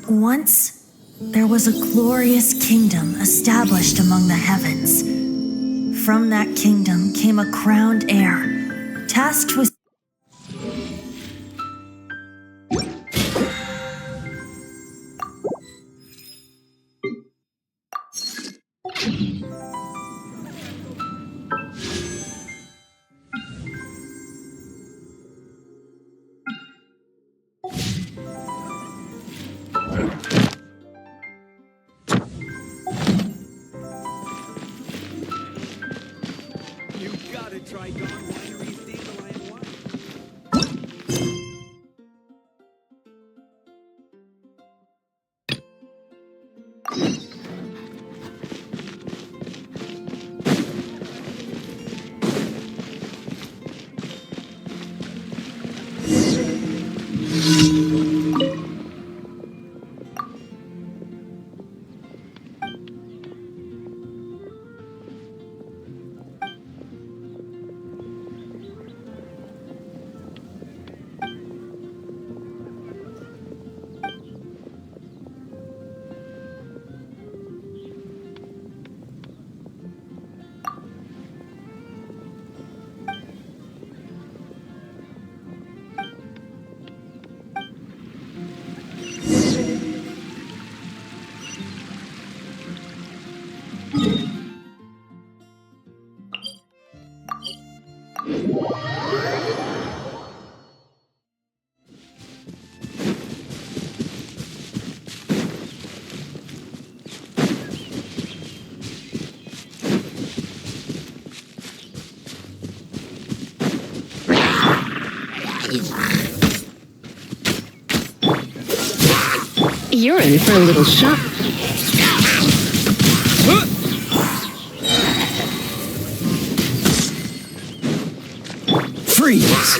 Once, there was a glorious kingdom established among the heavens. From that kingdom came a crowned heir, tasked with You're in for a little shock. Freeze!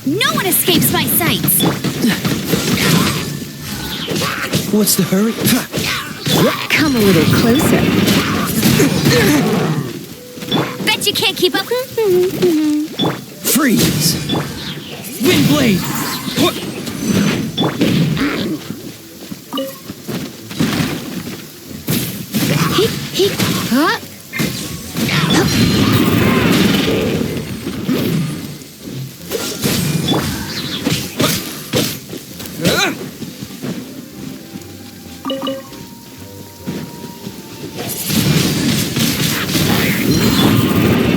No one escapes my sights! What's the hurry? Come a little closer. Bet you can't keep up. Freeze! Windblade! Huh?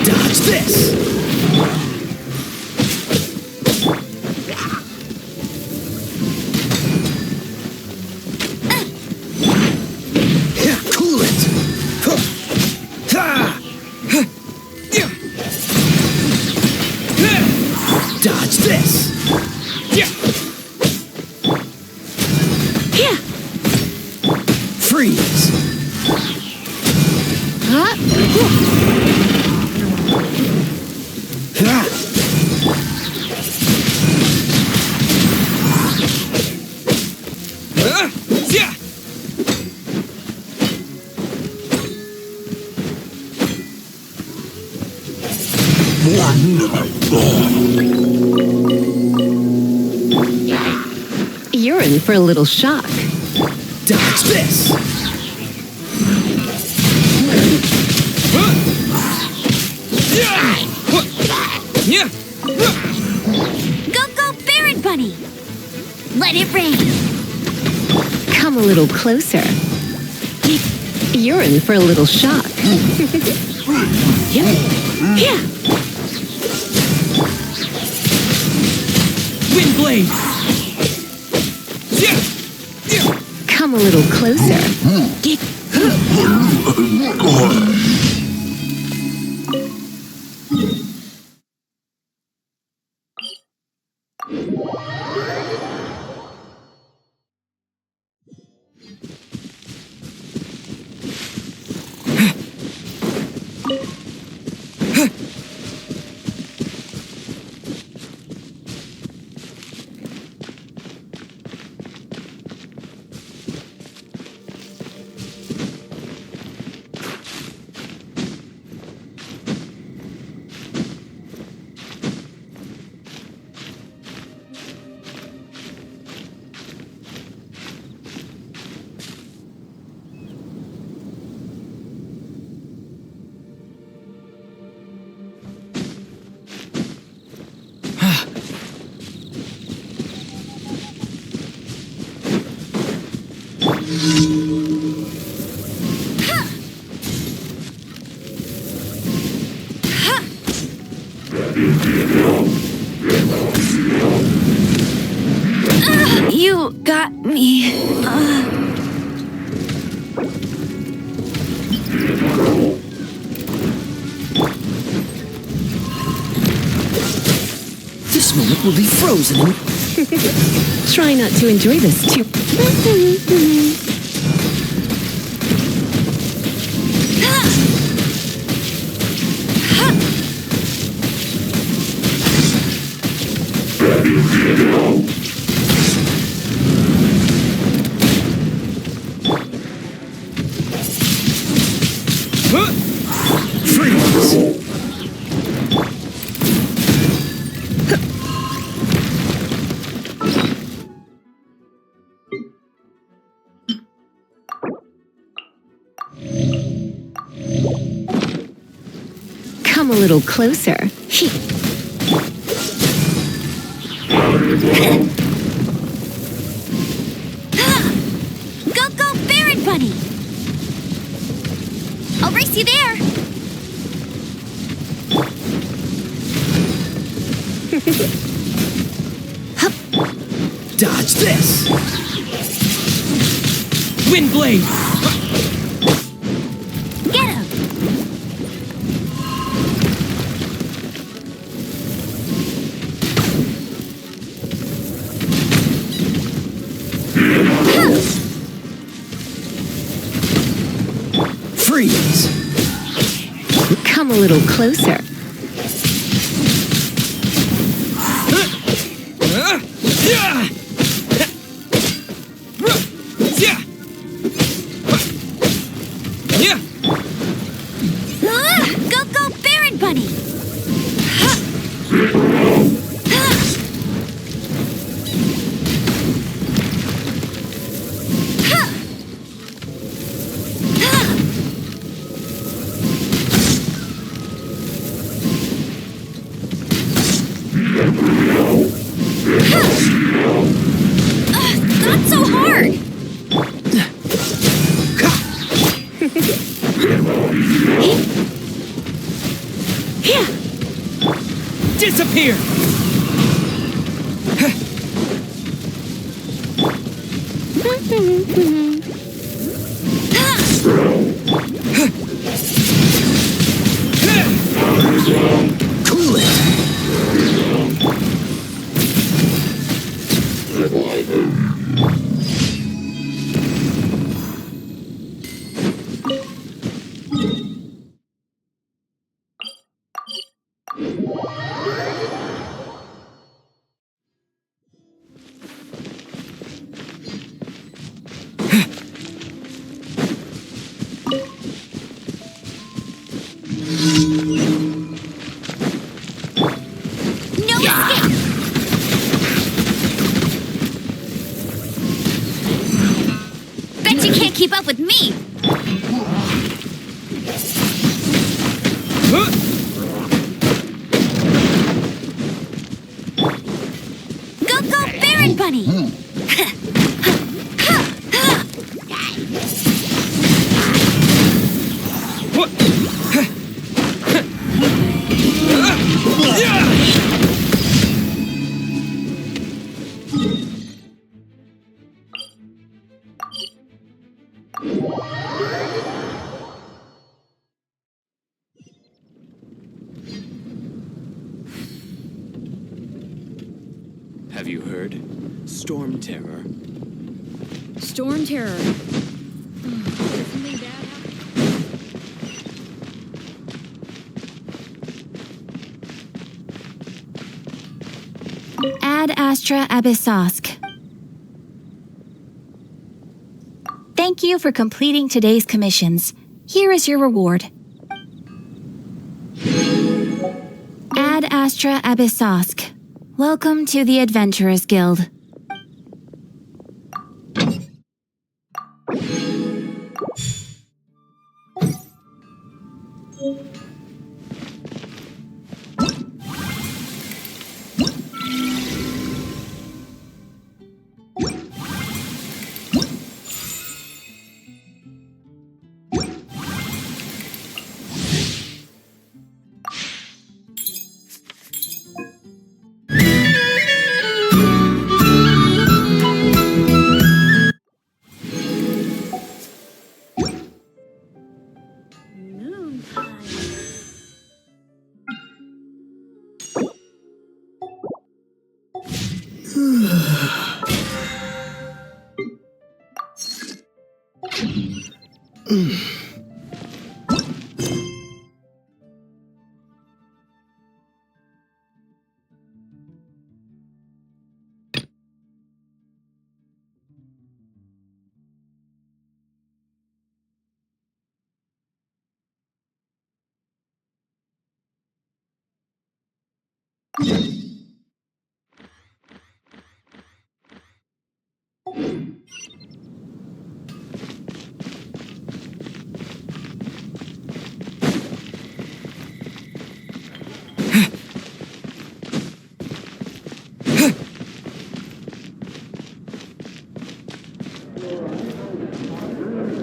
Dodge this! Cool it! Dodge this! Freeze! You're in for a little shock. Dodge this! Go, go, Baron Bunny! Let it rain! Come a little closer. You're in for a little shock. Yeah. Wind blade! Come a little closer. You got me. This moment will be frozen in... Try not to enjoy this too. Freeze! Come a little closer. Go, go, Baron Bunny! I'll race you there! Dodge this! Wind blade! Get him! Freeze! Come a little closer. Go, go, Baron Bunny! Disappear! Cool it! No escape! Bet you can't keep up with me! Go, Baron Bunny! Have you heard? Storm Terror. Storm Terror. Did something bad happen? Ad Astra Abyssosk. Thank you for completing today's commissions. Here is your reward. Ad Astra Abyssosk. Welcome to the Adventurers Guild.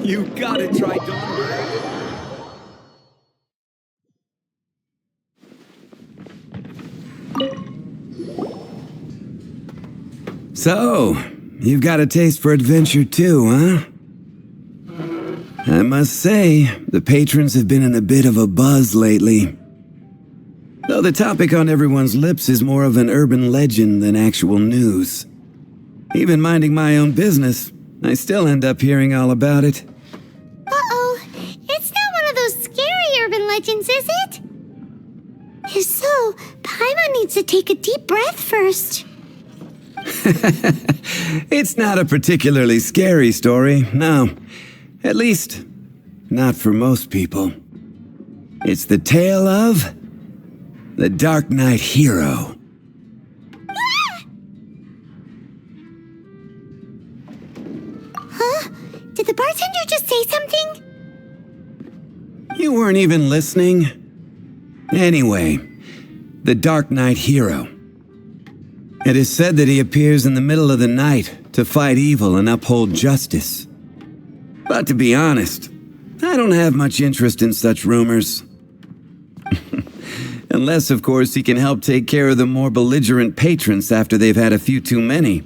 You gotta try Dawn. So, you've got a taste for adventure too, huh? I must say, the patrons have been in a bit of a buzz lately. Though the topic on everyone's lips is more of an urban legend than actual news. Even minding my own business, I still end up hearing all about it. Uh-oh. It's not one of those scary urban legends, is it? If so, Paimon needs to take a deep breath first. It's not a particularly scary story, no. At least, not for most people. It's the tale of the Darknight hero. Huh? Did the bartender just say something? You weren't even listening? Anyway, the Darknight hero. It is said that he appears in the middle of the night to fight evil and uphold justice. But to be honest, I don't have much interest in such rumors. Unless, of course, he can help take care of the more belligerent patrons after they've had a few too many.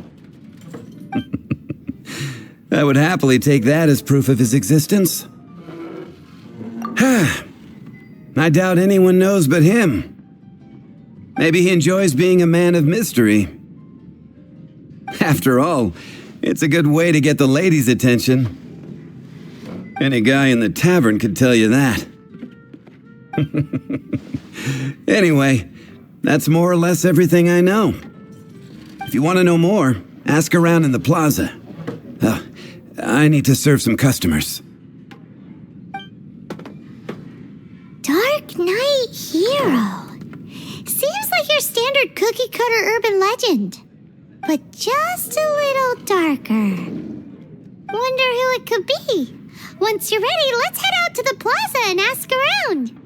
I would happily take that as proof of his existence. I doubt anyone knows but him. Maybe he enjoys being a man of mystery. After all, it's a good way to get the ladies' attention. Any guy in the tavern could tell you that. Anyway, that's more or less everything I know. If you want to know more, ask around in the plaza. I need to serve some customers. Darknight Hero. Seems like your standard cookie-cutter urban legend, but just a little darker. Wonder who it could be. Once you're ready, let's head out to the plaza and ask around.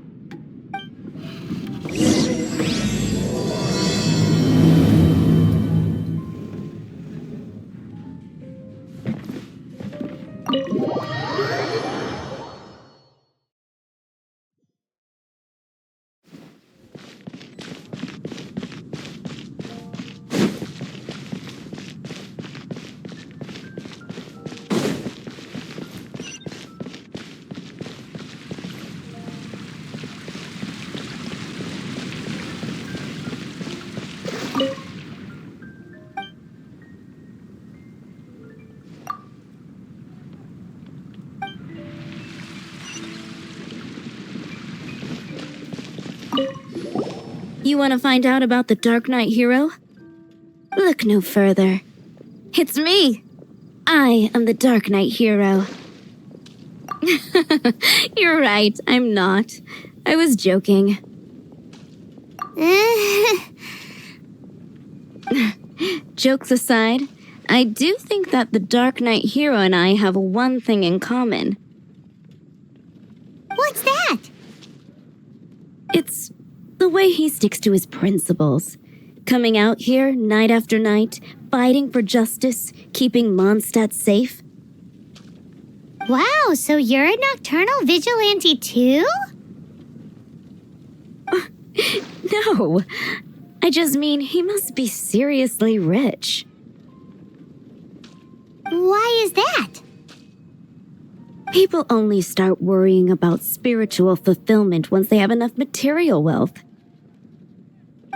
You want to find out about the Darknight Hero? Look no further. It's me! I am the Darknight Hero. You're right, I'm not. I was joking. Jokes aside, I do think that the Darknight Hero and I have one thing in common. What's that? It's the way he sticks to his principles. Coming out here night after night, fighting for justice, keeping Mondstadt safe. Wow, so you're a nocturnal vigilante too? No, I just mean he must be seriously rich. Why is that? People only start worrying about spiritual fulfillment once they have enough material wealth.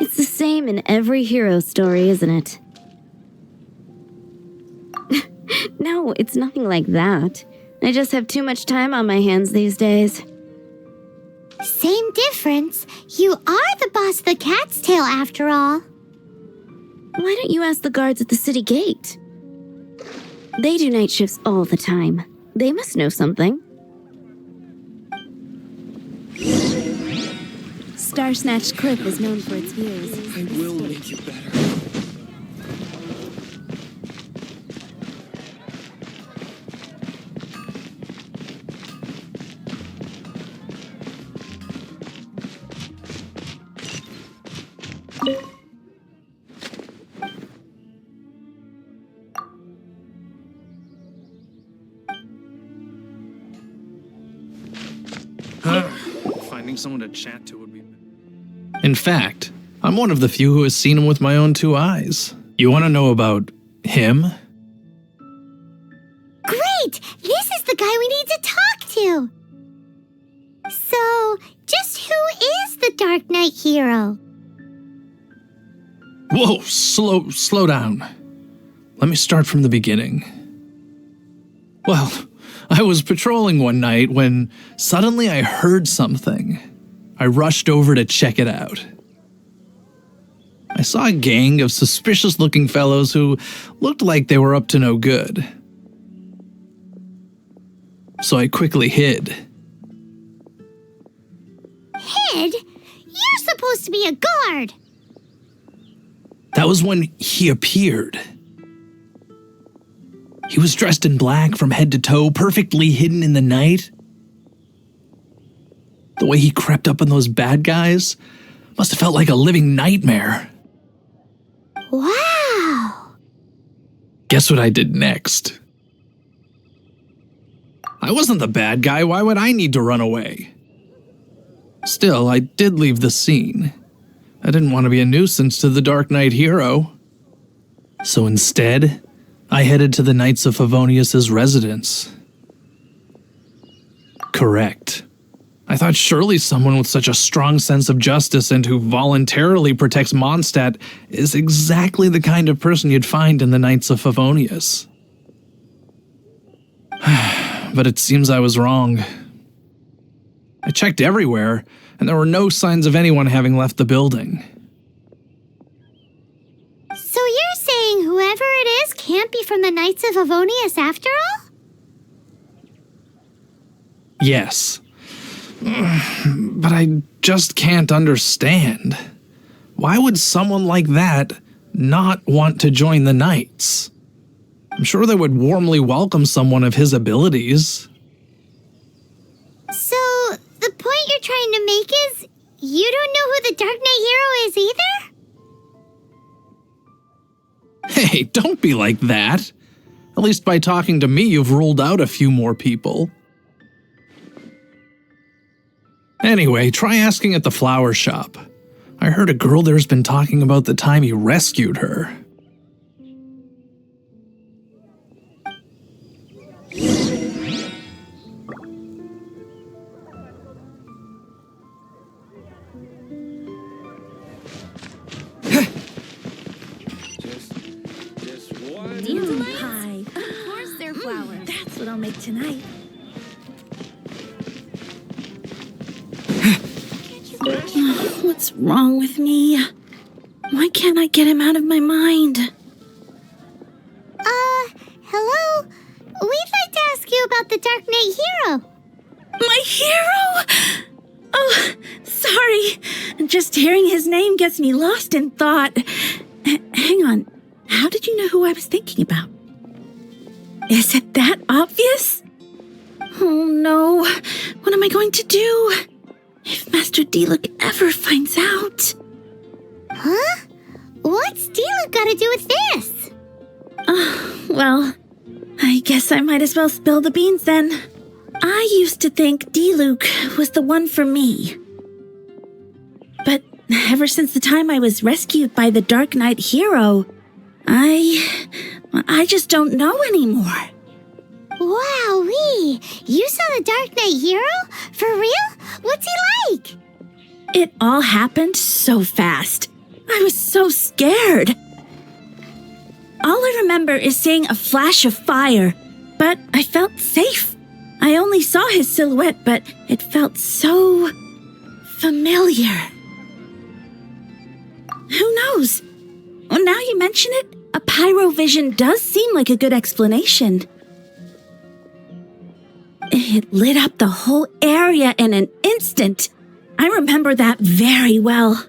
It's the same in every hero story, isn't it? No, it's nothing like that. I just have too much time on my hands these days. Same difference. You are the boss of the Cat's Tail after all. Why don't you ask the guards at the city gate? They do night shifts all the time. They must know something. Star Snatch Cliff is known for its views. I will make you better. Finding someone to chat to would be... In fact, I'm one of the few who has seen him with my own two eyes. You want to know about him? Great! This is the guy we need to talk to! So, just who is the Darknight Hero? Whoa, slow down. Let me start from the beginning. Well, I was patrolling one night when suddenly I heard something. I rushed over to check it out. I saw a gang of suspicious-looking fellows who looked like they were up to no good. So I quickly hid. Hid? You're supposed to be a guard! That was when he appeared. He was dressed in black from head to toe, perfectly hidden in the night. The way he crept up on those bad guys must have felt like a living nightmare. Wow! Guess what I did next? I wasn't the bad guy. Why would I need to run away? Still, I did leave the scene. I didn't want to be a nuisance to the Darknight hero. So instead, I headed to the Knights of Favonius' residence. Correct. I thought surely someone with such a strong sense of justice and who voluntarily protects Mondstadt is exactly the kind of person you'd find in the Knights of Favonius. But it seems I was wrong. I checked everywhere, and there were no signs of anyone having left the building. So you're saying whoever it is can't be from the Knights of Favonius after all? Yes. But I just can't understand. Why would someone like that not want to join the Knights? I'm sure they would warmly welcome someone of his abilities. So, the point you're trying to make is you don't know who the Darknight hero is either? Hey, don't be like that. At least by talking to me, you've ruled out a few more people. Anyway, try asking at the flower shop. I heard a girl there's been talking about the time you rescued her. Just one. Pie. Of course they're flowers. That's what I'll make tonight. What's wrong with me? Why can't I get him out of my mind? Hello? We'd like to ask you about the Darknight hero. My hero? Oh, sorry. Just hearing his name gets me lost in thought. Hang on. How did you know who I was thinking about? Is it that obvious? Oh no. What am I going to do? If Master Diluc ever finds out. Huh? What's Diluc got to do with this? Well, I guess I might as well spill the beans then. I used to think Diluc was the one for me. But ever since the time I was rescued by the Darknight hero, I just don't know anymore. Wowee! You saw the Darknight hero? For real? What's he like? It all happened so fast. I was so scared. All I remember is seeing a flash of fire, but I felt safe. I only saw his silhouette, but it felt so familiar. Who knows? Well, now you mention it, a pyrovision does seem like a good explanation. It lit up the whole area in an instant. I remember that very well.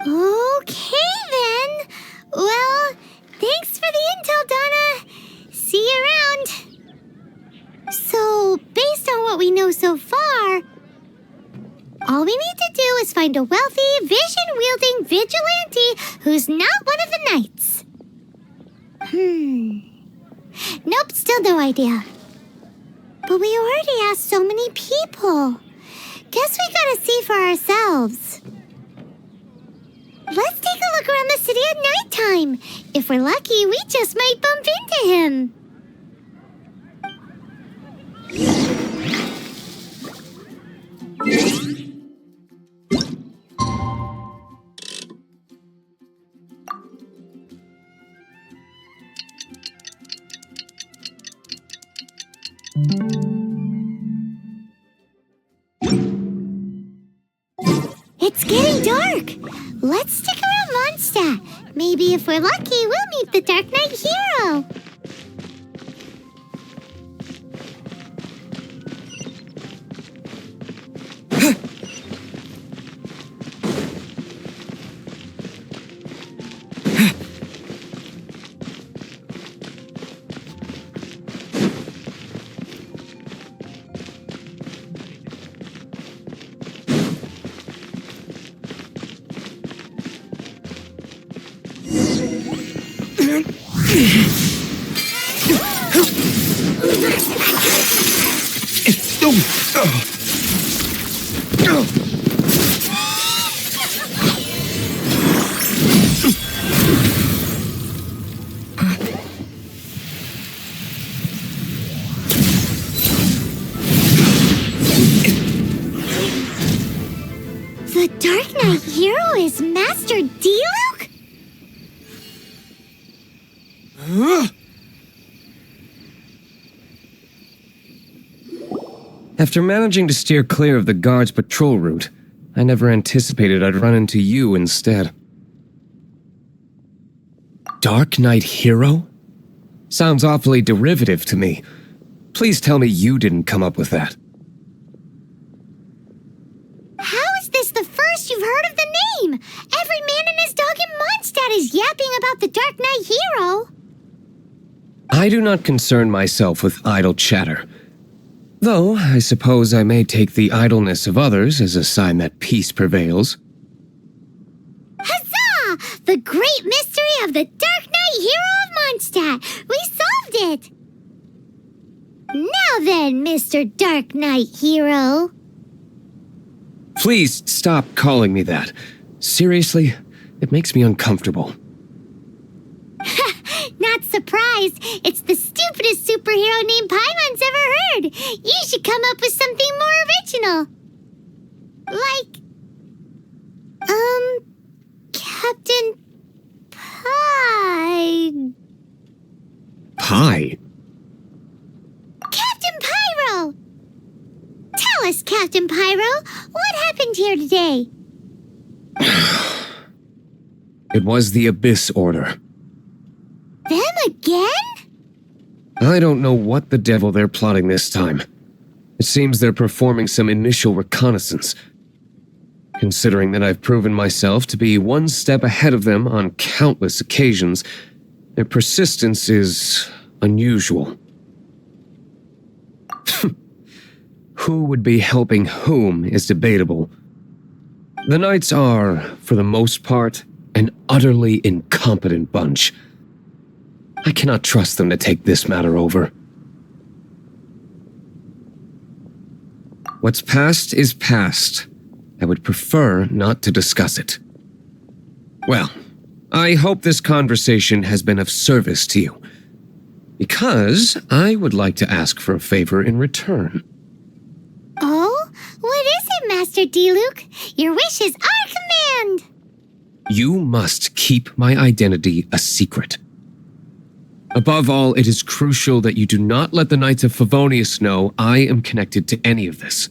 Okay then. Well, thanks for the intel, Donna. See you around. So, based on what we know so far, all we need to do is find a wealthy, vision-wielding vigilante who's not one of the knights. Nope, still no idea. But we already asked so many people. Guess we gotta see for ourselves. Let's take a look around the city at nighttime. If we're lucky, we just might bump into him. It's getting dark. Let's stick around Mondstadt. Maybe if we're lucky, we'll meet the Darknight hero. The Darknight hero is Master Diluc? After managing to steer clear of the guard's patrol route, I never anticipated I'd run into you instead. Darknight hero? Sounds awfully derivative to me. Please tell me you didn't come up with that. How is this the first you've heard of the name? Every man and his dog in Mondstadt is yapping about the Darknight hero. I do not concern myself with idle chatter. Though, I suppose I may take the idleness of others as a sign that peace prevails. Huzzah! The great mystery of the Darknight hero of Mondstadt! We solved it! Now then, Mr. Darknight hero. Please stop calling me that. Seriously, it makes me uncomfortable. Not surprised. It's the stupidest superhero name Paimon's ever heard. You should come up with something more original. Like, Captain Pie. Pie? Captain Pyro! Tell us, Captain Pyro, what happened here today? It was the Abyss Order. Them again? I don't know what the devil they're plotting this time. It seems they're performing some initial reconnaissance. Considering that I've proven myself to be one step ahead of them on countless occasions, their persistence is unusual. Who would be helping whom is debatable. The Knights are, for the most part, an utterly incompetent bunch. I cannot trust them to take this matter over. What's past is past. I would prefer not to discuss it. Well, I hope this conversation has been of service to you, because I would like to ask for a favor in return. Oh? What is it, Master Diluc? Your wish is our command! You must keep my identity a secret. Above all, it is crucial that you do not let the Knights of Favonius know I am connected to any of this.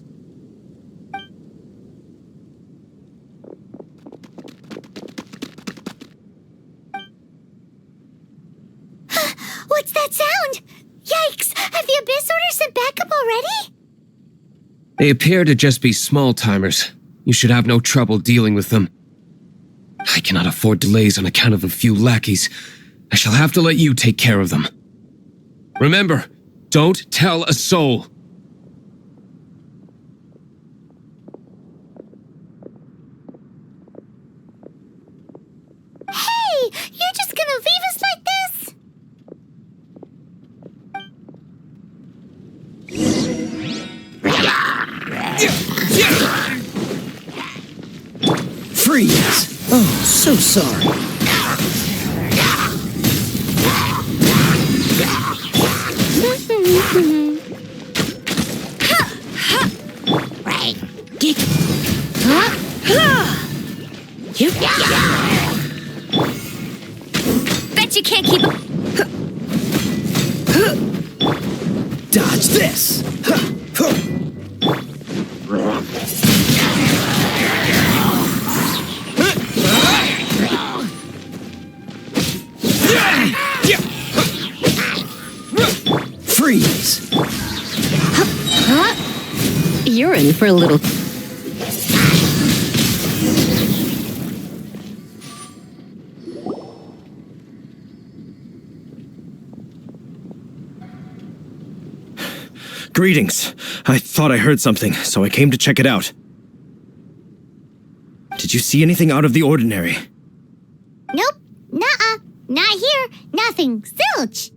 What's that sound? Yikes! Have the Abyss Order sent backup already? They appear to just be small-timers. You should have no trouble dealing with them. I cannot afford delays on account of a few lackeys. I shall have to let you take care of them. Remember, don't tell a soul. Hey! You're just gonna leave us like this? Freeze! Oh, so sorry. Right. Bet you can't keep up. Dodge this! Freeze! You're in for a little. Greetings. I thought I heard something, so I came to check it out. Did you see anything out of the ordinary? Nope. Nuh-uh. Not here. Nothing. Zilch.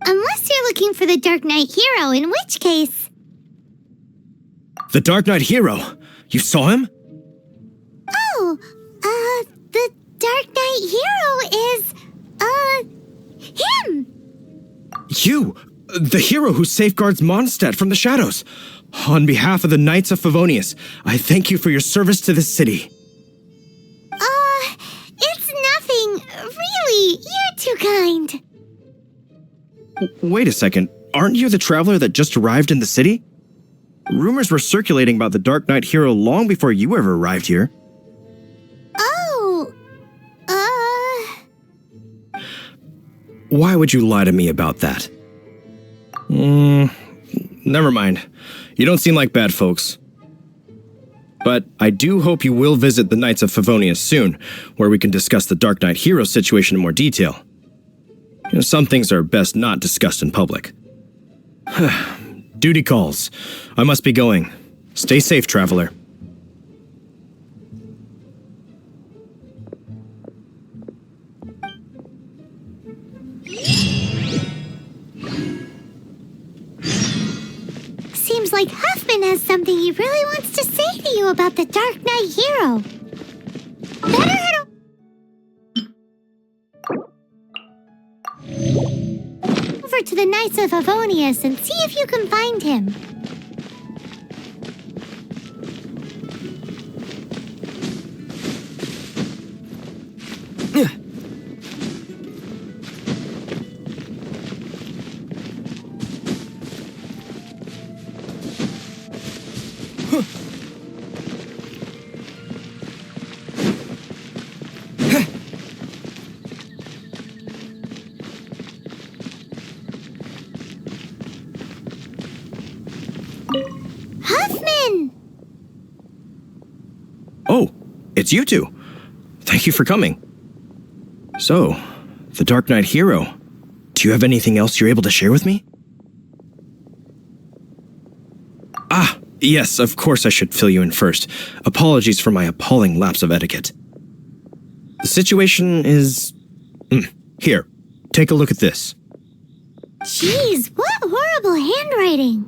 Unless you're looking for the Darknight hero, in which case... The Darknight hero! You saw him? Oh, the Dark Knight hero is, him! You! The hero who safeguards Mondstadt from the shadows! On behalf of the Knights of Favonius, I thank you for your service to this city. It's nothing. Really, you're too kind. Wait a second. Aren't you the traveler that just arrived in the city? Rumors were circulating about the Dark Knight hero long before you ever arrived here. Oh, Why would you lie to me about that? Never mind. You don't seem like bad folks. But I do hope you will visit the Knights of Favonius soon, where we can discuss the Dark Knight hero situation in more detail. Some things are best not discussed in public. Duty calls. I must be going. Stay safe, traveler. seems like Huffman has something he really wants to say to you about the Dark Knight hero. Better head over to the Knights of Favonius and see if you can find him. Huffman! Oh, it's you two. Thank you for coming. So, the Dark Knight hero. Do you have anything else you're able to share with me? Ah, yes, of course I should fill you in first. Apologies for my appalling lapse of etiquette. The situation is... Here, take a look at this. Jeez, what horrible handwriting.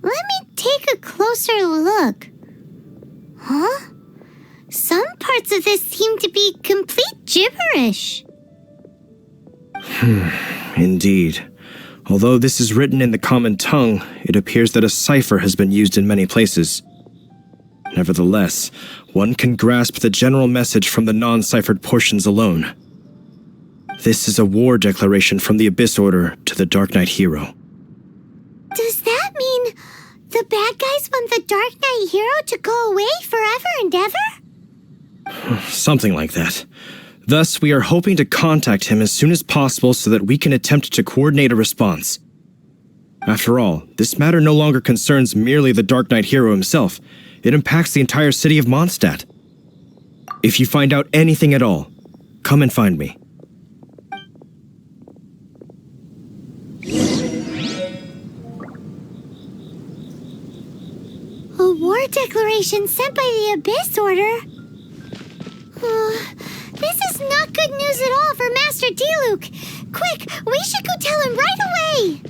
Let me take a closer look. Huh? Some parts of this seem to be complete gibberish. Indeed. Although this is written in the common tongue, it appears that a cipher has been used in many places. Nevertheless, one can grasp the general message from the non-ciphered portions alone. This is a war declaration from the Abyss Order to the Dark Knight hero. Does that mean the bad guys want the Dark Knight hero to go away forever and ever? Something like that. Thus, we are hoping to contact him as soon as possible so that we can attempt to coordinate a response. After all, this matter no longer concerns merely the Dark Knight hero himself. It impacts the entire city of Mondstadt. If you find out anything at all, come and find me. A war declaration sent by the Abyss Order? This is not good news at all for Master D-Luke. Quick, we should go tell him right away!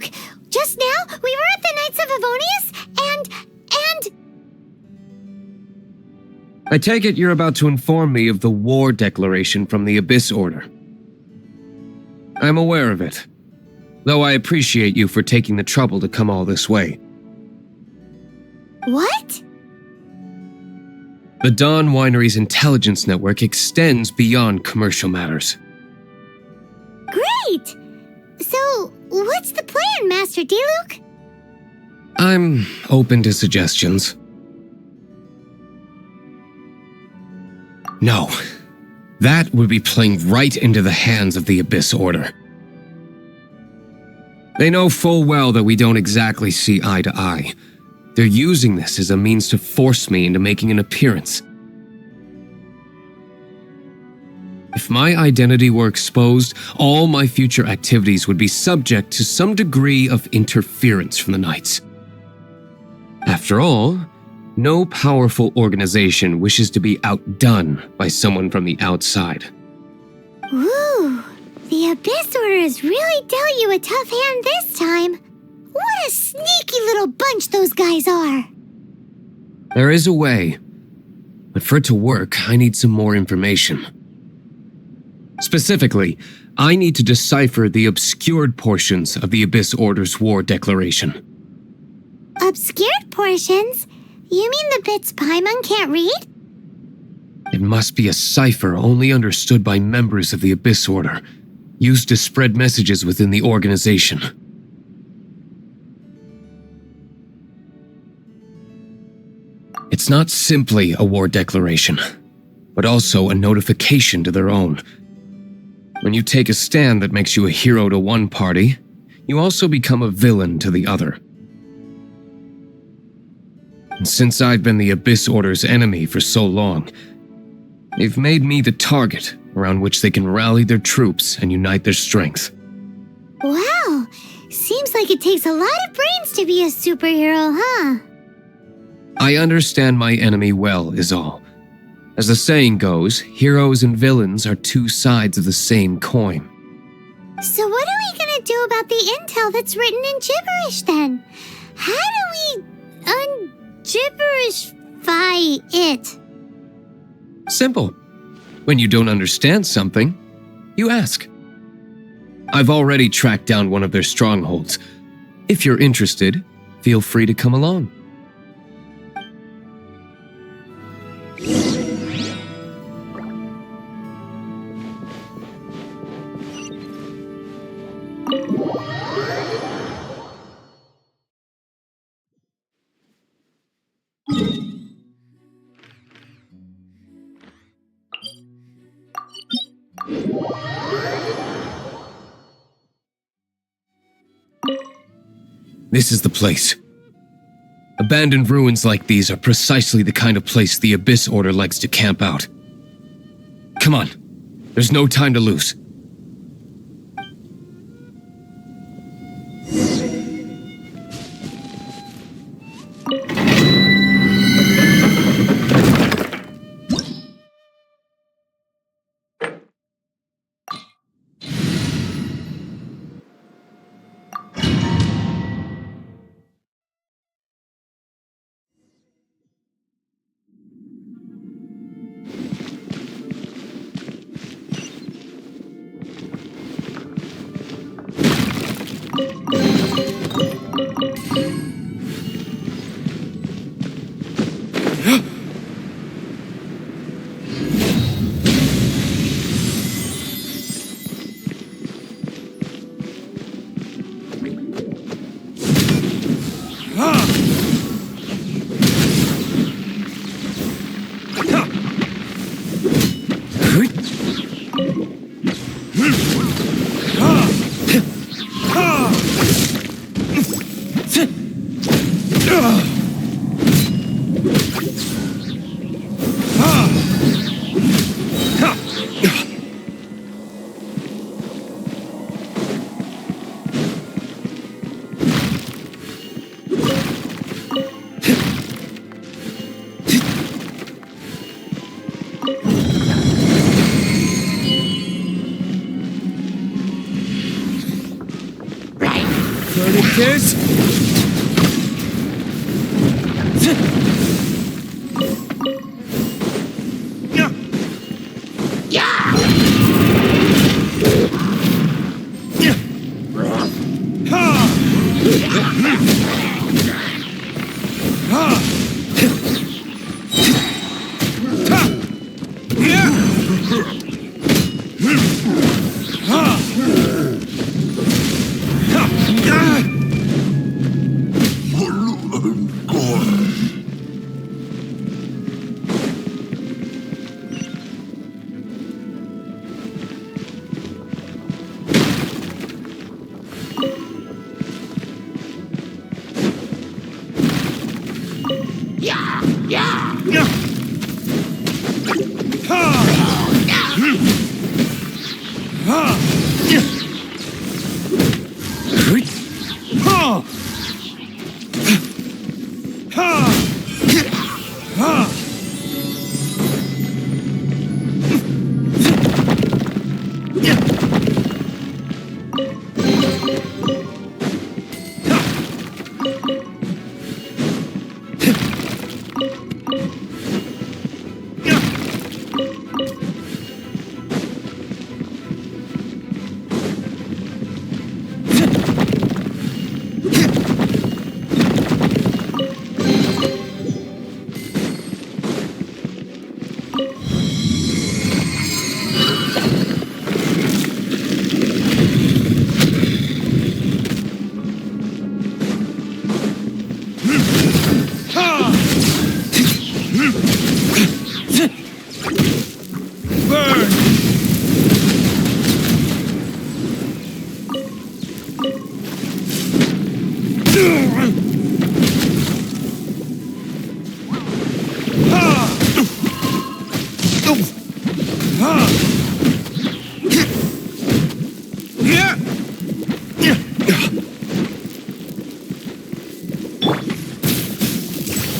Diluc! Just now, we were at the Knights of Avonius, and... I take it you're about to inform me of the war declaration from the Abyss Order. I'm aware of it, though I appreciate you for taking the trouble to come all this way. What? The Dawn Winery's intelligence network extends beyond commercial matters. Great! So, what's the plan, Master Diluc? I'm open to suggestions. No. That would be playing right into the hands of the Abyss Order. They know full well that we don't exactly see eye to eye. They're using this as a means to force me into making an appearance. If my identity were exposed, all my future activities would be subject to some degree of interference from the Knights. After all, no powerful organization wishes to be outdone by someone from the outside. Ooh, the Abyss Order has really dealt you a tough hand this time. What a sneaky little bunch those guys are. There is a way, but for it to work, I need some more information. Specifically, I need to decipher the obscured portions of the Abyss Order's war declaration. Obscured portions? You mean the bits Paimon can't read? It must be a cipher only understood by members of the Abyss Order, used to spread messages within the organization. It's not simply a war declaration, but also a notification to their own. When you take a stand that makes you a hero to one party, you also become a villain to the other. And since I've been the Abyss Order's enemy for so long, they've made me the target around which they can rally their troops and unite their strength. Wow, seems like it takes a lot of brains to be a superhero, huh? I understand my enemy well, is all. As the saying goes, heroes and villains are two sides of the same coin. So what are we gonna do about the intel that's written in gibberish then? How do we un-gibberishify it? Simple. When you don't understand something, you ask. I've already tracked down one of their strongholds. If you're interested, feel free to come along. This is the place. Abandoned ruins like these are precisely the kind of place the Abyss Order likes to camp out. Come on, there's no time to lose. hunters!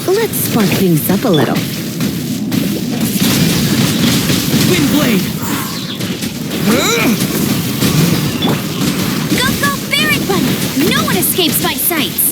Let's spark things up a little. Windblade! Go, Barret Bunny! No one escapes my sights!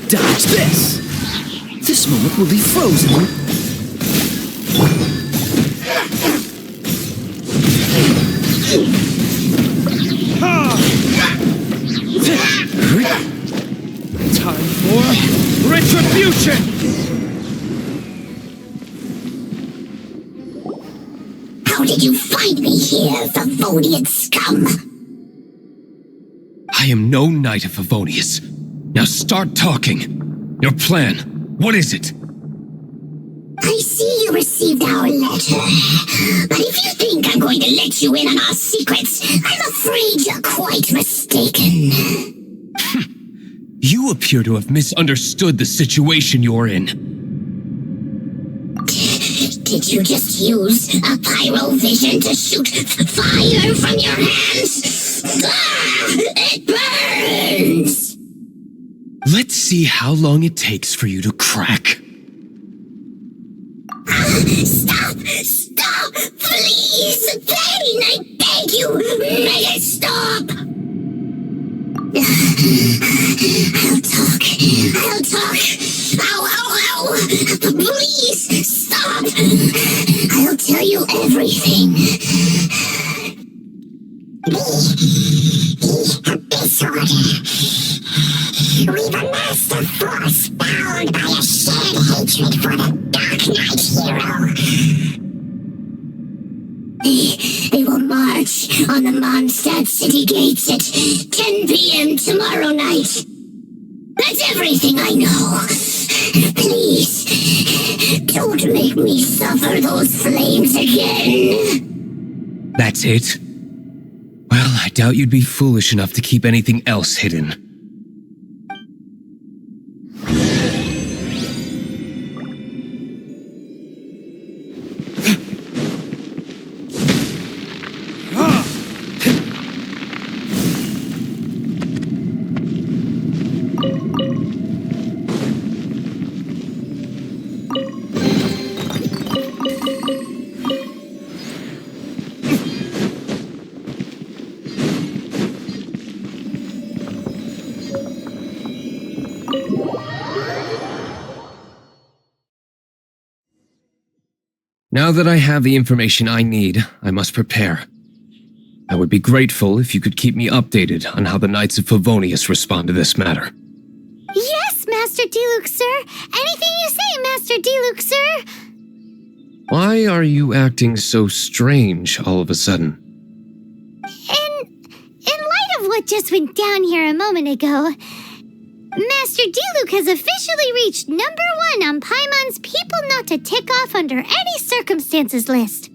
Dodge this! This moment will be frozen. Time for retribution! How did you find me here, Favonian scum? I am no knight of Favonius. Now start talking. Your plan, what is it? I see you received our letter. But if you think I'm going to let you in on our secrets, I'm afraid you're quite mistaken. You appear to have misunderstood the situation you're in. Did you just use a pyrovision to shoot fire from your hands? It burns! Let's see how long it takes for you to crack. Stop! Stop! Please! Pain! I beg you! Make it stop! I'll talk! I'll talk! Ow! Ow! Ow! Please! Stop! I'll tell you everything. Disorder. We've amassed just a force bound by a shared hatred for the Darknight hero. They will march on the Mondstadt city gates at 10 p.m. tomorrow night. That's everything I know. Please, don't make me suffer those flames again. That's it? Well, I doubt you'd be foolish enough to keep anything else hidden. Now that I have the information I need, I must prepare. I would be grateful if you could keep me updated on how the Knights of Favonius respond to this matter. Yes, Master Diluc, sir. Anything you say, Master Diluc, sir. Why are you acting so strange all of a sudden? In light of what just went down here a moment ago, Master Diluc has officially reached #1 on Paimon's People Not to Tick Off Under Any Circumstances list.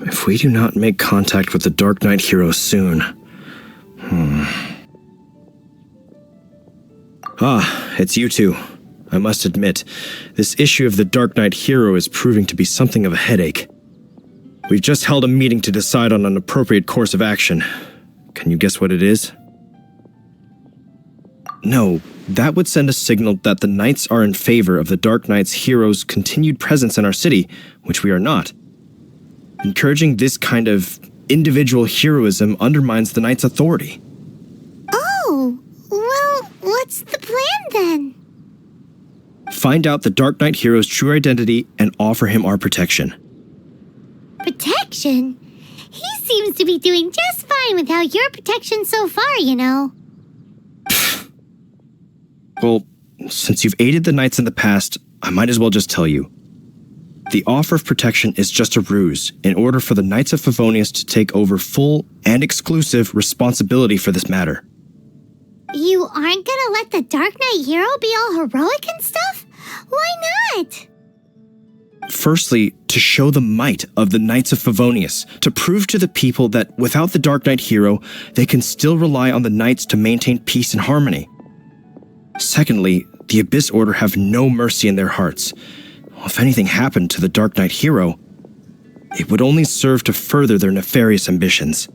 If we do not make contact with the Darknight hero soon... Ah, it's you two. I must admit, this issue of the Darknight hero is proving to be something of a headache. We've just held a meeting to decide on an appropriate course of action. Can you guess what it is? No, that would send a signal that the Knights are in favor of the Darknight's hero's continued presence in our city, which we are not. Encouraging this kind of individual heroism undermines the Knight's authority. Oh, well, what's the plan then? Find out the Darknight hero's true identity and offer him our protection. Protection? He seems to be doing just fine without your protection so far, you know. Well, since you've aided the Knights in the past, I might as well just tell you. The offer of protection is just a ruse in order for the Knights of Favonius to take over full and exclusive responsibility for this matter. You aren't gonna let the Darknight hero be all heroic and stuff? Why not? Firstly, to show the might of the Knights of Favonius, to prove to the people that without the Darknight hero, they can still rely on the Knights to maintain peace and harmony. Secondly, the Abyss Order have no mercy in their hearts. If anything happened to the Darknight hero, it would only serve to further their nefarious ambitions.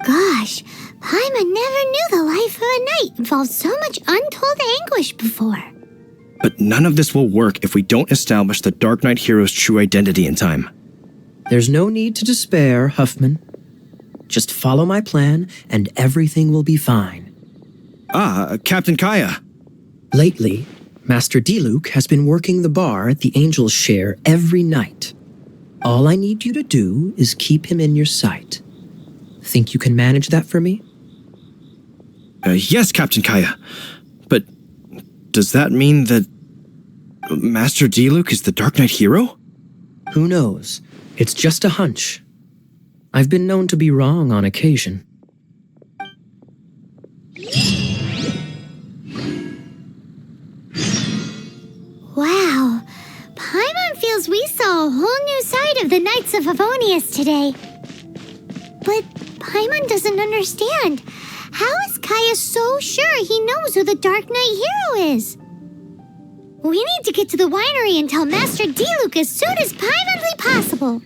Gosh, Paimon never knew the life of a knight involved so much untold anguish before. But none of this will work if we don't establish the Darknight hero's true identity in time. There's no need to despair, Huffman. Just follow my plan and everything will be fine. Ah, Captain Kaya. Lately, Master Diluc has been working the bar at the Angel's Share every night. All I need you to do is keep him in your sight. Think you can manage that for me? Yes, Captain Kaya. But does that mean that Master Diluc is the Darknight hero? Who knows? It's just a hunch. I've been known to be wrong on occasion. Wow, Paimon feels we saw a whole new side of the Knights of Favonius today. But Paimon doesn't understand. How is Kaya's so sure he knows who the Darknight hero is? We need to get to the winery and tell Master Diluc as soon as humanly possible.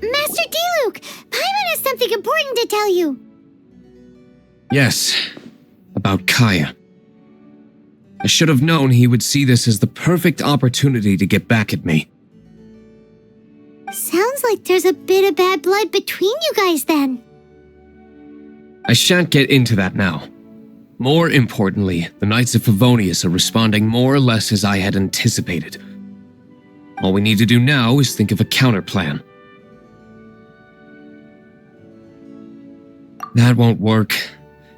Master Diluc, Paimon has something important to tell you. Yes, about Kaya. I should have known he would see this as the perfect opportunity to get back at me. Sounds like there's a bit of bad blood between you guys then. I shan't get into that now. More importantly, the Knights of Favonius are responding more or less as I had anticipated. All we need to do now is think of a counterplan. That won't work.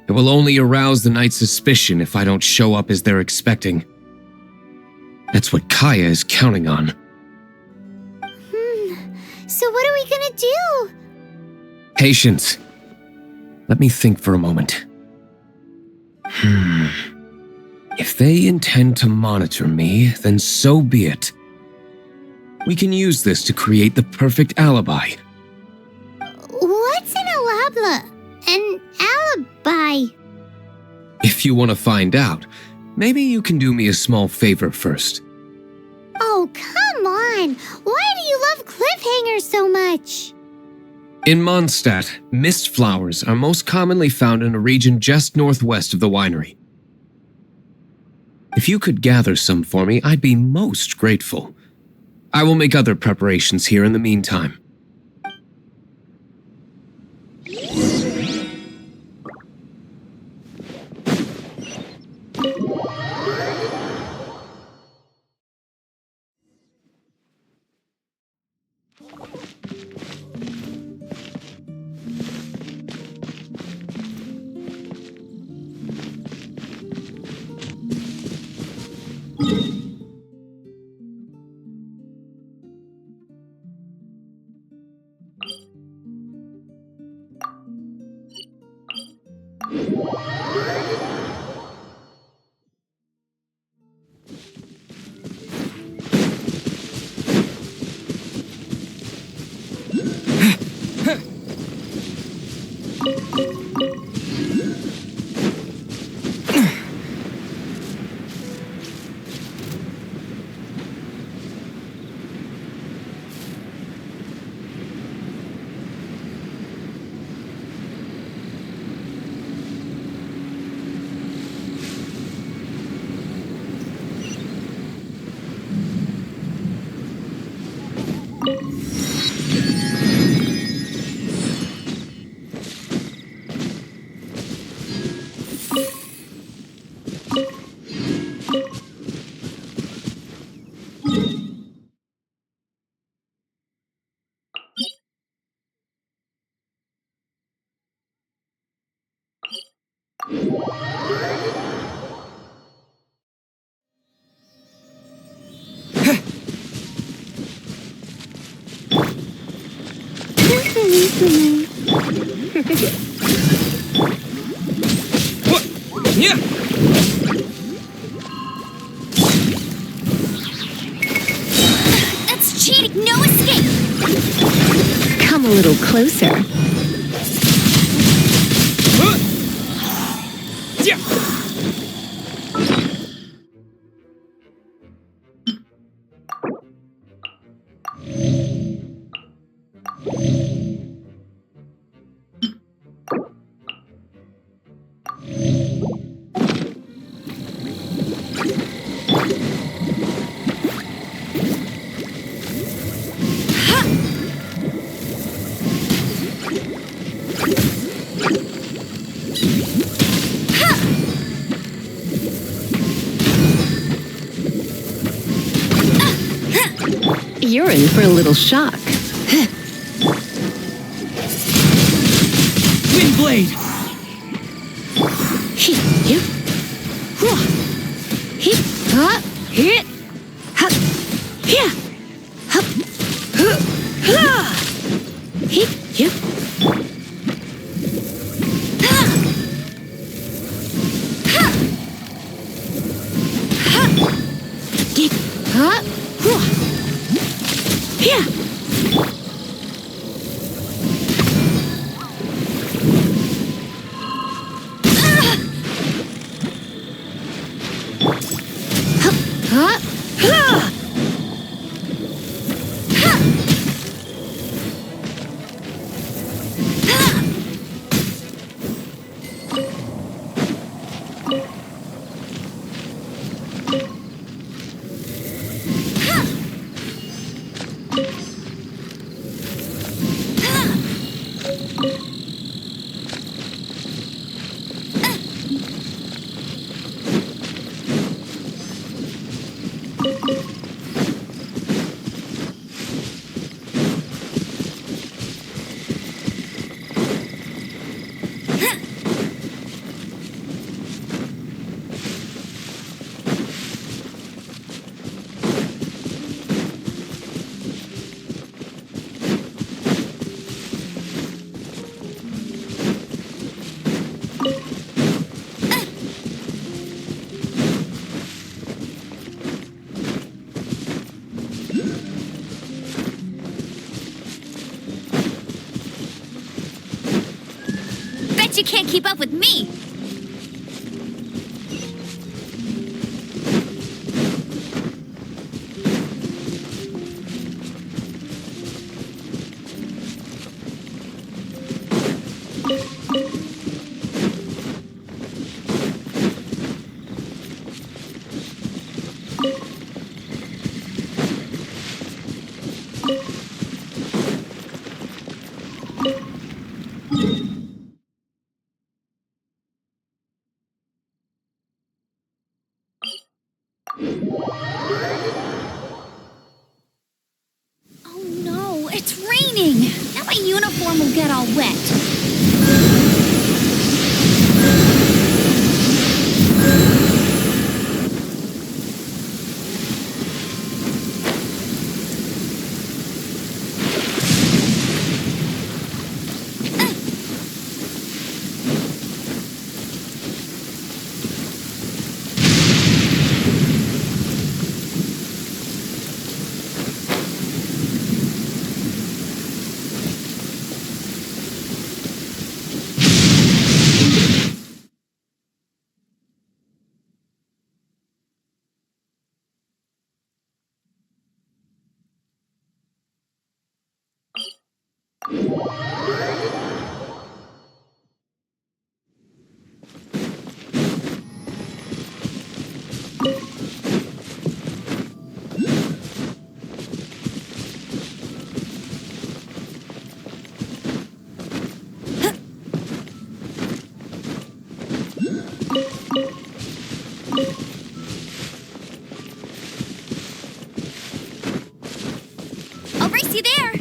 It will only arouse the Knight's suspicion if I don't show up as they're expecting. That's what Kaya is counting on. So what are we gonna do? Patience. Let me think for a moment. If they intend to monitor me, then so be it. We can use this to create the perfect alibi. What's an alibi? If you want to find out, maybe you can do me a small favor first. Oh, come on! Why do you love cliffhangers so much? In Mondstadt, mist flowers are most commonly found in a region just northwest of the winery. If you could gather some for me, I'd be most grateful. I will make other preparations here in the meantime. That's cheating! No escape! Come a little closer. You're in for a little shock. Windblade! Bet you can't keep up with me. Oh no, it's raining. Now my uniform will get all wet. I'll race you there.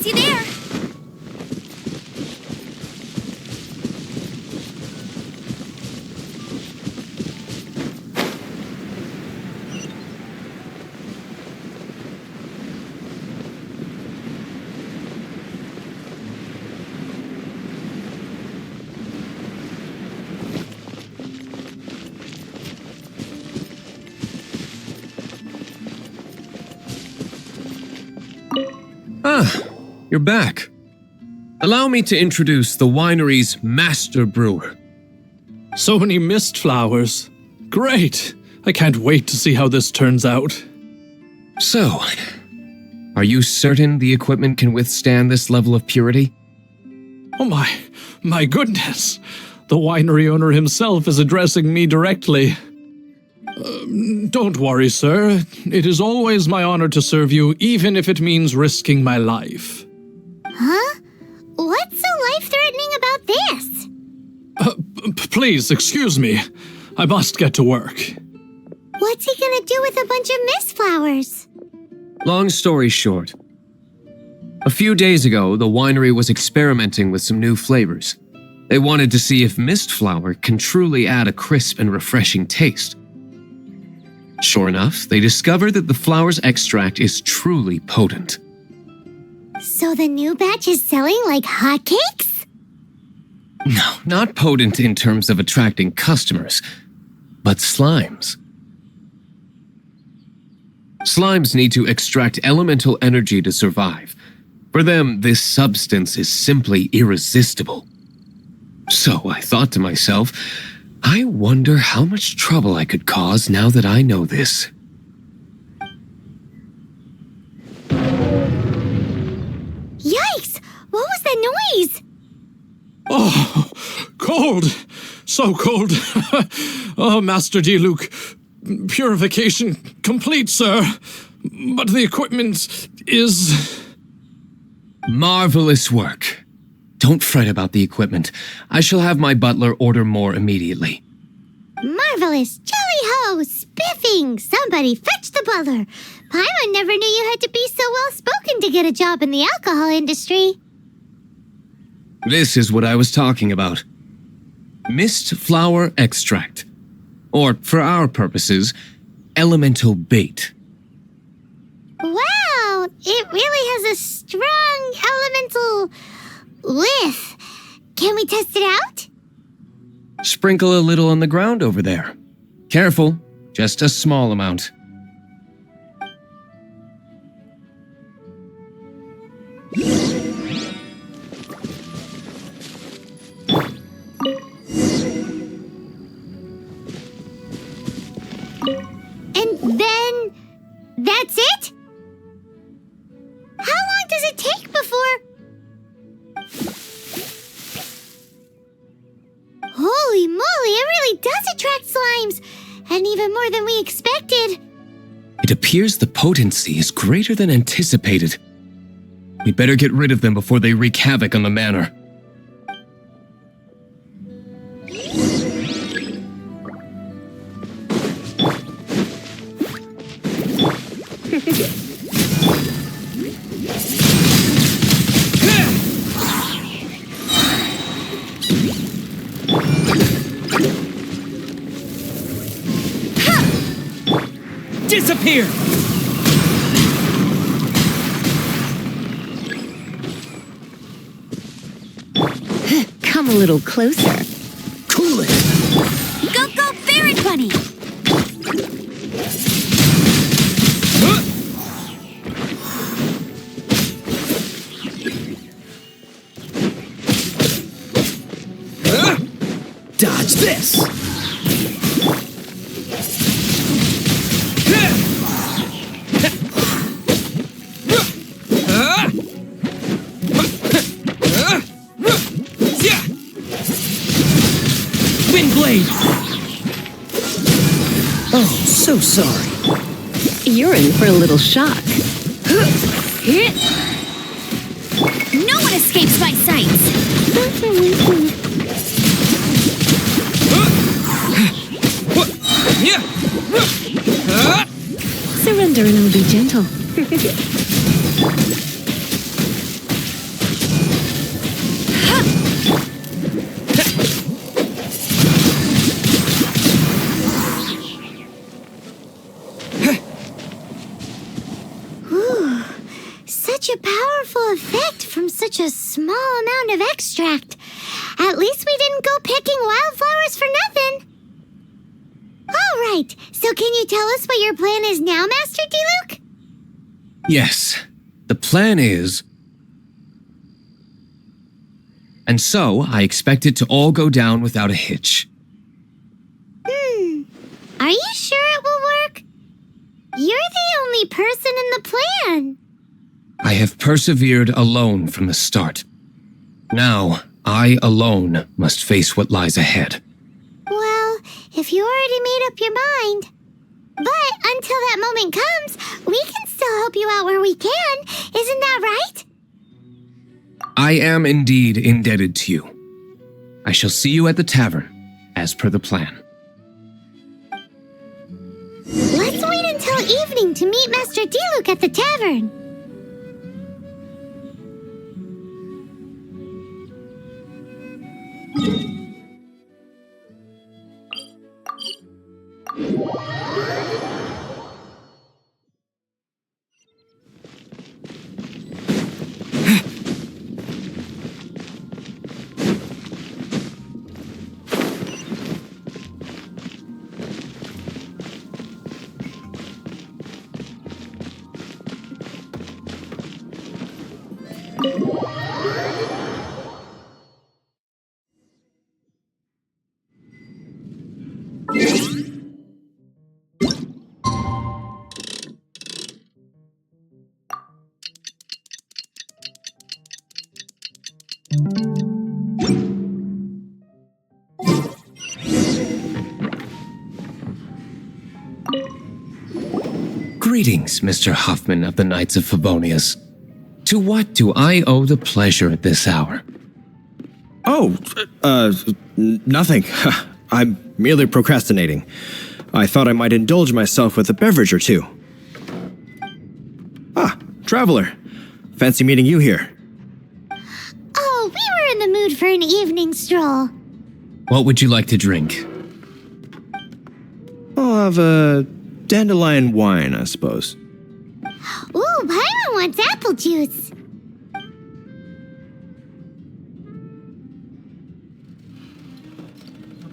Place you there. Ah, you're back. Allow me to introduce the winery's master brewer. So many mist flowers. Great. I can't wait to see how this turns out. So, are you certain the equipment can withstand this level of purity? Oh my goodness. The winery owner himself is addressing me directly. Don't worry, sir. It is always my honor to serve you, even if it means risking my life. Huh? What's so life-threatening about this? Please, excuse me. I must get to work. What's he gonna do with a bunch of mist flowers? Long story short, a few days ago, the winery was experimenting with some new flavors. They wanted to see if mist flower can truly add a crisp and refreshing taste. Sure enough, they discovered that the flower's extract is truly potent. So the new batch is selling like hotcakes? No, not potent in terms of attracting customers, but slimes. Slimes need to extract elemental energy to survive. For them, this substance is simply irresistible. So I thought to myself, I wonder how much trouble I could cause now that I know this. Yikes! What was that noise? Oh, cold. So cold. Oh, Master Diluc. Purification complete, sir. But the equipment is... Marvelous work. Don't fret about the equipment. I shall have my butler order more immediately. Marvelous! Jolly-ho! Spiffing! Somebody fetch the butler! Paimon never knew you had to be so well-spoken to get a job in the alcohol industry. This is what I was talking about. Mist flower extract. Or, for our purposes, elemental bait. Wow! It really has a strong elemental whiff. Can we test it out? Sprinkle a little on the ground over there. Careful, just a small amount. And then that's it? How long does it take before... Holy moly, it really does attract slimes! And even more than we expected. It appears the potency is greater than anticipated. We'd better get rid of them before they wreak havoc on the manor. Disappear! Come a little closer. Cool it! Go, Barret Bunny! Dodge this! Windblade! Oh, so sorry. You're in for a little shock. No one escapes my sights! Surrender and I'll be gentle. powerful effect from such a small amount of extract. At least we didn't go picking wildflowers for nothing. All right, so can you tell us what your plan is now, Master D-Luke? Yes, the plan is... And so, I expect it to all go down without a hitch. Are you sure it will work? You're the only person in the plan. I have persevered alone from the start. Now, I alone must face what lies ahead. Well, if you already made up your mind. But until that moment comes, we can still help you out where we can. Isn't that right? I am indeed indebted to you. I shall see you at the tavern, as per the plan. Let's wait until evening to meet Master D-Luke at the tavern. Greetings, Mr. Huffman of the Knights of Favonius. To what do I owe the pleasure at this hour? Oh, nothing. I'm merely procrastinating. I thought I might indulge myself with a beverage or two. Ah, traveler. Fancy meeting you here. Oh, we were in the mood for an evening stroll. What would you like to drink? I'll have a dandelion wine, I suppose. Ooh, Paimon wants apple juice.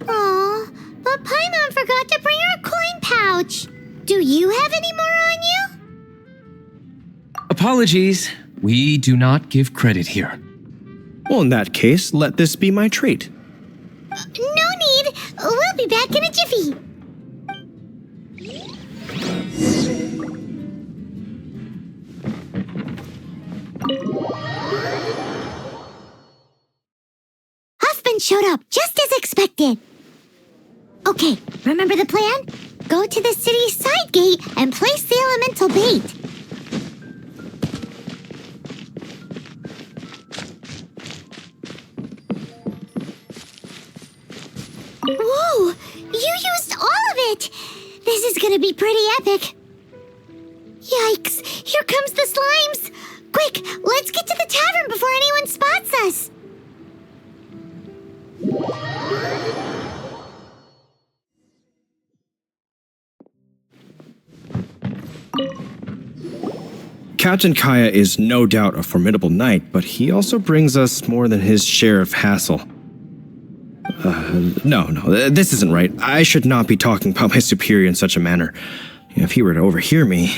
Aw, but Paimon forgot to bring her coin pouch. Do you have any more on you? Apologies. We do not give credit here. Well, in that case, let this be my treat. No need. We'll be back in a jiffy. Huffman showed up just as expected. Okay, remember the plan? Go to the city's side gate and place the elemental bait. Whoa! You used all of it! This is gonna be pretty epic. Yikes! Here comes the slimes! Quick, let's get to the tavern before anyone spots us! Captain Kaya is no doubt a formidable knight, but he also brings us more than his share of hassle. No, this isn't right. I should not be talking about my superior in such a manner. If he were to overhear me...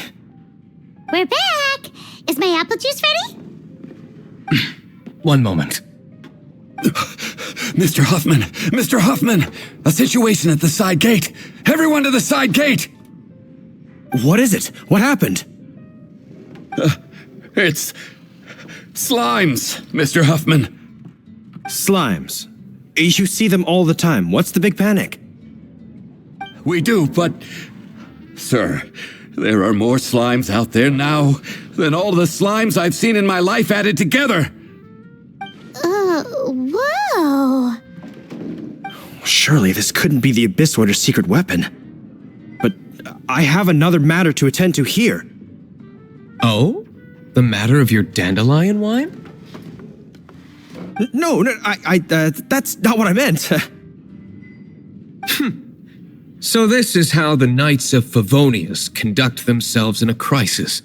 We're back! Is my apple juice ready? One moment. Mr. Huffman! Mr. Huffman! A situation at the side gate! Everyone to the side gate! What is it? What happened? It's... slimes, Mr. Huffman. Slimes. You see them all the time. What's the big panic? We do, but... Sir, there are more slimes out there now than all the slimes I've seen in my life added together. Whoa. Surely this couldn't be the Abyss Order's secret weapon. But I have another matter to attend to here. Oh? The matter of your dandelion wine? No, that's not what I meant. So this is how the Knights of Favonius conduct themselves in a crisis.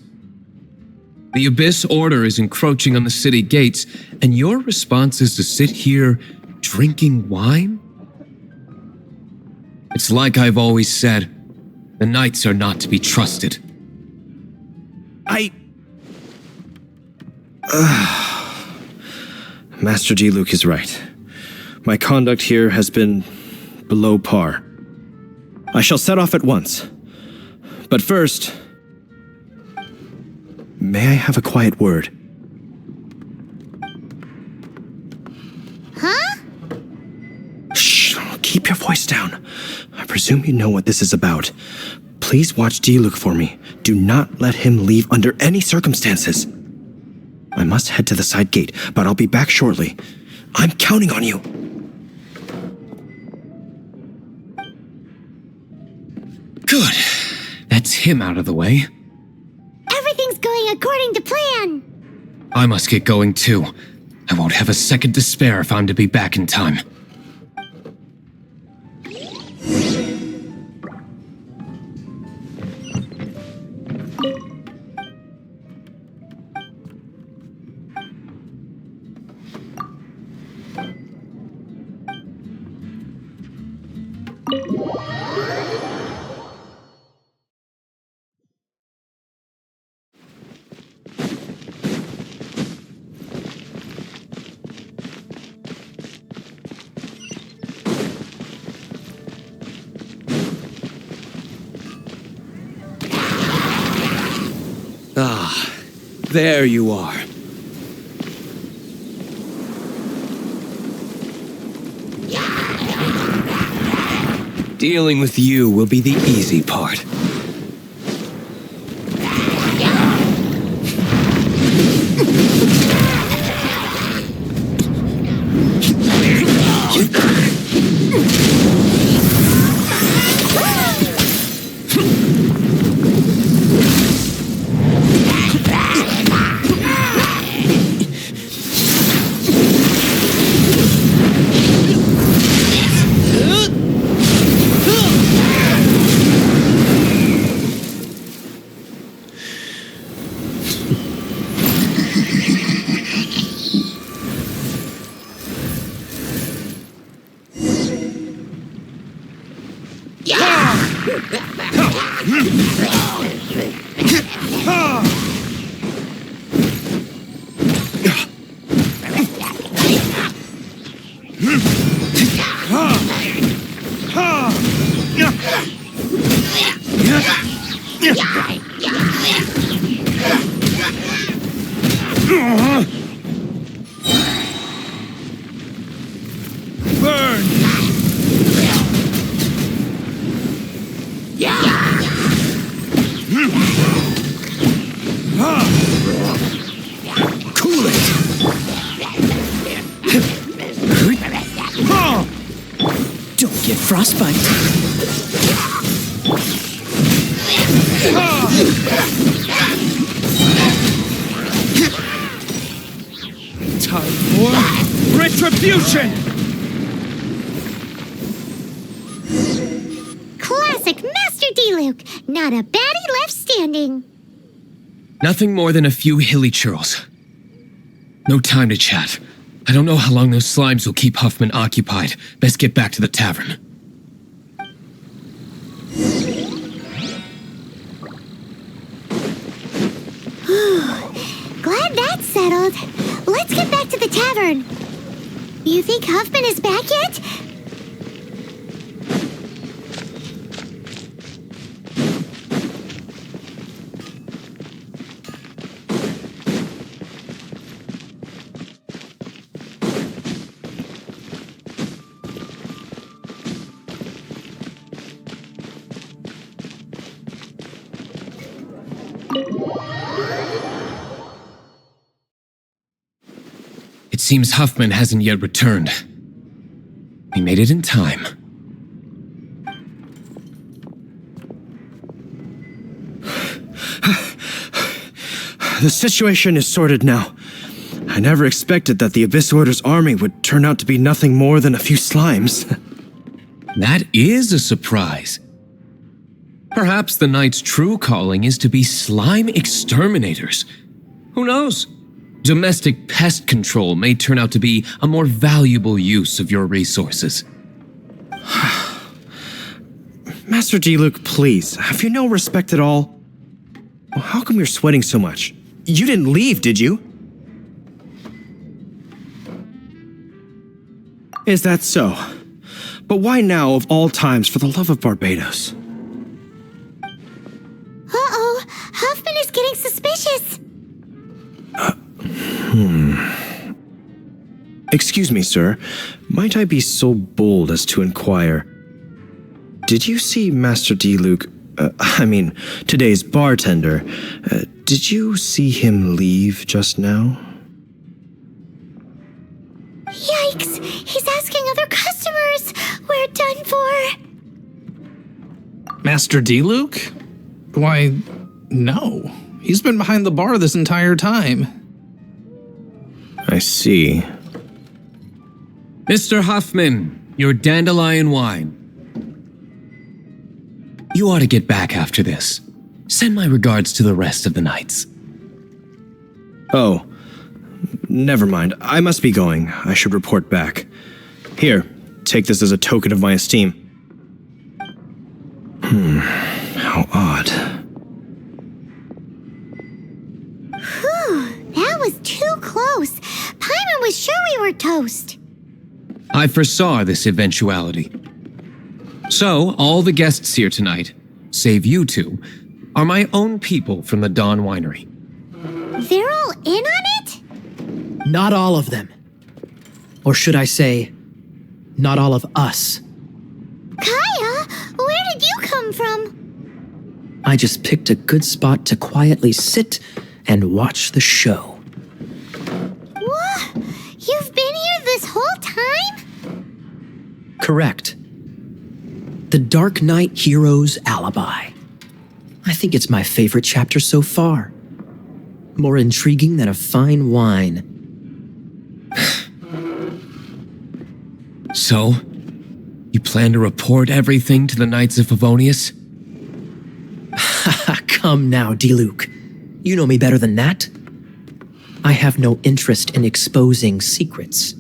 The Abyss Order is encroaching on the city gates, and your response is to sit here drinking wine? It's like I've always said, the Knights are not to be trusted. Master Diluc is right. My conduct here has been below par. I shall set off at once. But first, may I have a quiet word? Huh? Shh, keep your voice down. I presume you know what this is about. Please watch Diluc for me. Do not let him leave under any circumstances. I must head to the side gate, but I'll be back shortly. I'm counting on you. Good. That's him out of the way. Everything's going according to plan. I must get going too. I won't have a second to spare if I'm to be back in time. Ah, there you are. Dealing with you will be the easy part. Don't get frostbite. Time for retribution! Classic Master Diluc. Not a baddie left standing. Nothing more than a few hilly churls. No time to chat. I don't know how long those slimes will keep Huffman occupied. Best get back to the tavern. Glad that's settled. Let's get back to the tavern. You think Huffman is back yet? It seems Huffman hasn't yet returned. We made it in time. The situation is sorted now. I never expected that the Abyss Order's army would turn out to be nothing more than a few slimes. That is a surprise. Perhaps the Knight's true calling is to be slime exterminators. Who knows? Domestic pest control may turn out to be a more valuable use of your resources. Master D-Luke, please, have you no respect at all? How come you're sweating so much? You didn't leave, did you? Is that so? But why now of all times, for the love of Barbados? Uh-oh, Huffman is getting suspicious. Excuse me, sir. Might I be so bold as to inquire? Did you see Master D-Luke, today's bartender, did you see him leave just now? Yikes, he's asking other customers. We're done for. Master D-Luke? Why, no. He's been behind the bar this entire time. I see. Mr. Huffman, your dandelion wine. You ought to get back after this. Send my regards to the rest of the knights. Oh, never mind. I must be going. I should report back. Here, take this as a token of my esteem. How odd. Whew, that was too close. Paimon was sure we were toast. I foresaw this eventuality. So, all the guests here tonight, save you two, are my own people from the Dawn Winery. They're all in on it? Not all of them. Or should I say, not all of us. Kaya, where did you come from? I just picked a good spot to quietly sit and watch the show. What? You've been here this whole time? Correct. The Darknight hero's Alibi. I think it's my favorite chapter so far. More intriguing than a fine wine. So, you plan to report everything to the Knights of Favonius? Come now, D-Luke. You know me better than that. I have no interest in exposing secrets.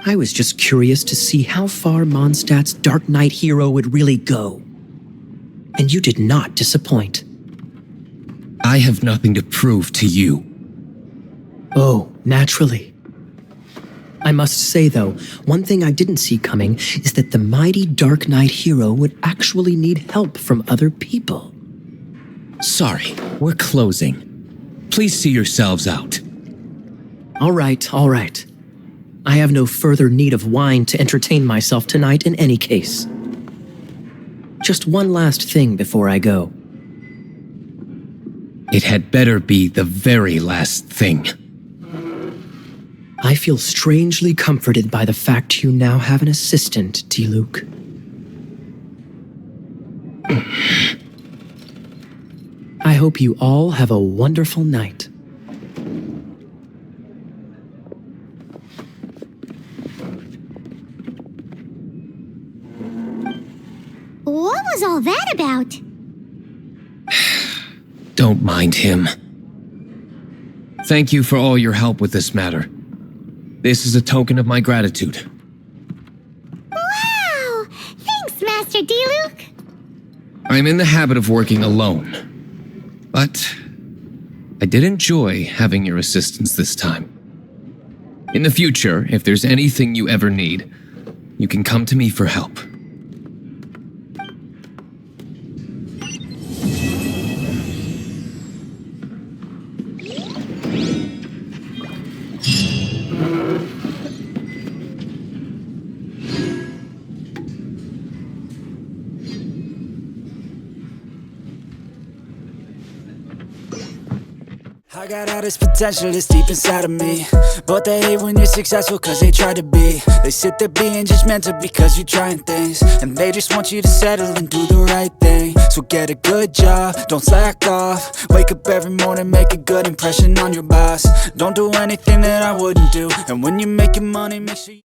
I was just curious to see how far Mondstadt's Darknight hero would really go. And you did not disappoint. I have nothing to prove to you. Oh, naturally. I must say, though, one thing I didn't see coming is that the mighty Darknight hero would actually need help from other people. Sorry, we're closing. Please see yourselves out. All right, all right. I have no further need of wine to entertain myself tonight in any case. Just one last thing before I go. It had better be the very last thing. I feel strangely comforted by the fact you now have an assistant, D-Luke. I hope you all have a wonderful night. What was all that about? Don't mind him. Thank you for all your help with this matter. This is a token of my gratitude. Wow! Thanks, Master D-Luke. I'm in the habit of working alone, but I did enjoy having your assistance this time. In the future, if there's anything you ever need, you can come to me for help. I got all this potential that's deep inside of me, but they hate when you're successful cause they try to be. They sit there being judgmental because you're trying things, and they just want you to settle and do the right thing. So get a good job, don't slack off. Wake up every morning, make a good impression on your boss. Don't do anything that I wouldn't do, and when you're making money, make sure you